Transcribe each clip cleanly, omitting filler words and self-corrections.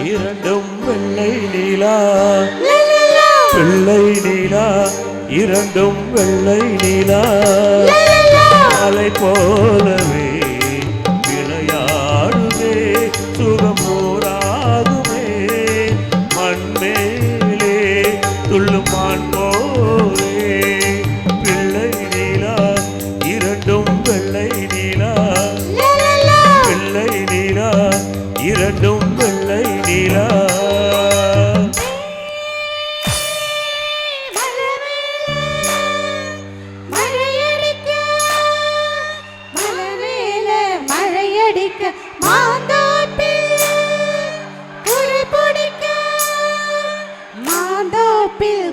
இரண்டும் வெள்ளை நீலா பிள்ளை நீலா இரண்டும் வெள்ளை நீலா அலை போலவே விளையாடுமே சுகமோராகுமே மண்மேலே துள்ளும் மான் போலே பிள்ளை நீலா இரண்டும் வெள்ளை நீலா பிள்ளை நீலா இரண்டும் வெள்ளை நீலா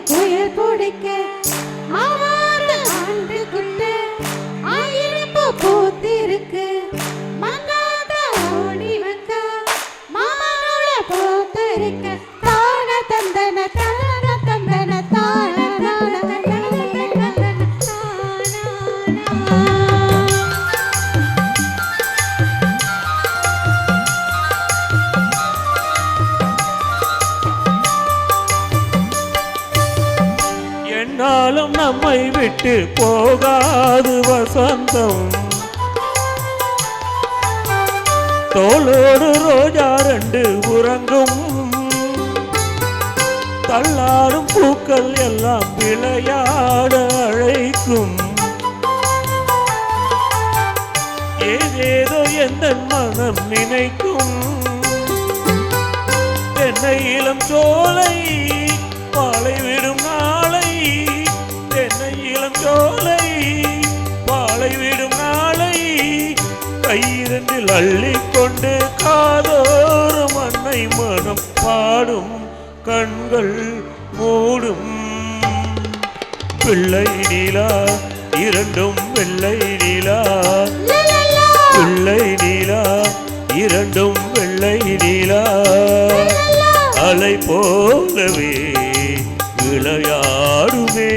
குயில் பிடிக்க மாவாத ஆண்டு குண்டு ஆயிரப்பு பூத்திருக்கு மங்காத ஓடி வைக்க மாமாவோட பூத்திருக்க தான தந்தன தான தந்தன தான என்னாலும் நம்மை விட்டு போகாது வசந்தம் தோளோடு ரோஜா ரெண்டு உறங்கும் தள்ளாடும் பூக்கள் எல்லாம் விளையாட அழைக்கும் ஏதேதோ எந்த மனம் நினைக்கும் தென்னை இளம் சோலை பாலை விடும் நாளை தென்னை இளம் சோலை பாலை விடும் நாளை கையிரண்டில் அள்ளிக்கொண்டு காதோறும் அன்னை மனம் பாடும் கண்கள் மூடும் பிள்ளை நீலா இரண்டும் வெள்ளை நீலா பிள்ளை நீலா இரண்டும் வெள்ளை நீலா அலை போலவே விளையாடுமே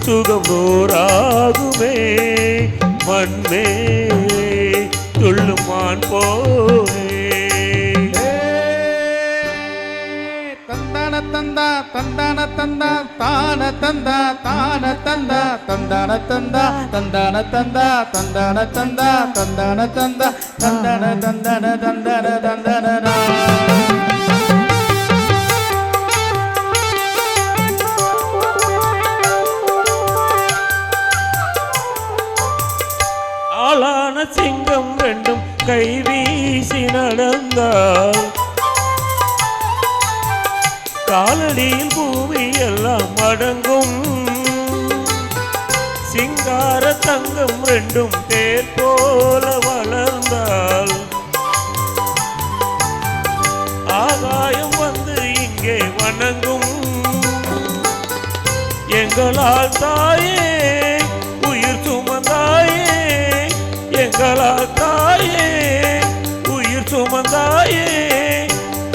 சுகம் நூறாகுமே மண்மேலே துள்ளும் மான் போலே தந்தான தந்தா தந்தான தந்தா தான தந்தா தான தந்தா தந்தான தந்தா தந்தான தந்தா தந்தான தந்தா தந்தான தந்தா தந்தான தந்தன தந்தன தந்தன ஆளான சிங்கம் ரெண்டும் கை வீசி நடந்தால் காலடியில் பூமி எல்லாம் அடங்கும் சிங்கார தங்கம் ரெண்டும் தேர் போல வளர்ந்தால் ஆகாயம் வந்து இங்கே வணங்கும் எங்களால் தாயே உயிர் சுமந்தாயே எங்களால் தாயே உயிர் சுமந்தாயே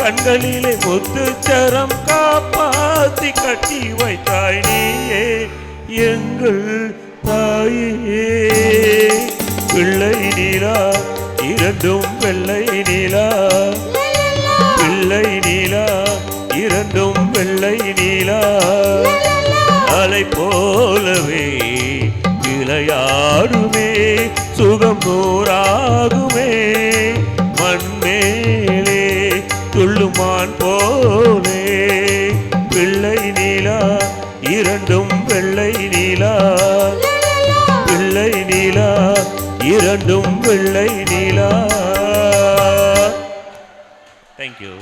கண்களிலே முத்துச்சரம் காப்பாத்தி கட்டி வைத்தாய் நீயே எங்கள் தாயே பிள்ளை நீலா இரண்டும் வெள்ளை நீலா பிள்ளை நீலா இரண்டும் வெள்ளை நீலா அலை போலவே விளையாடுமே சுகம் நூறாகுமே மண்மேலே துள்ளுமான் போலே பிள்ளை நீலா இரண்டும் வெள்ளை நீலா பிள்ளை நீலா இரண்டும் வெள்ளை நீலா. Thank you.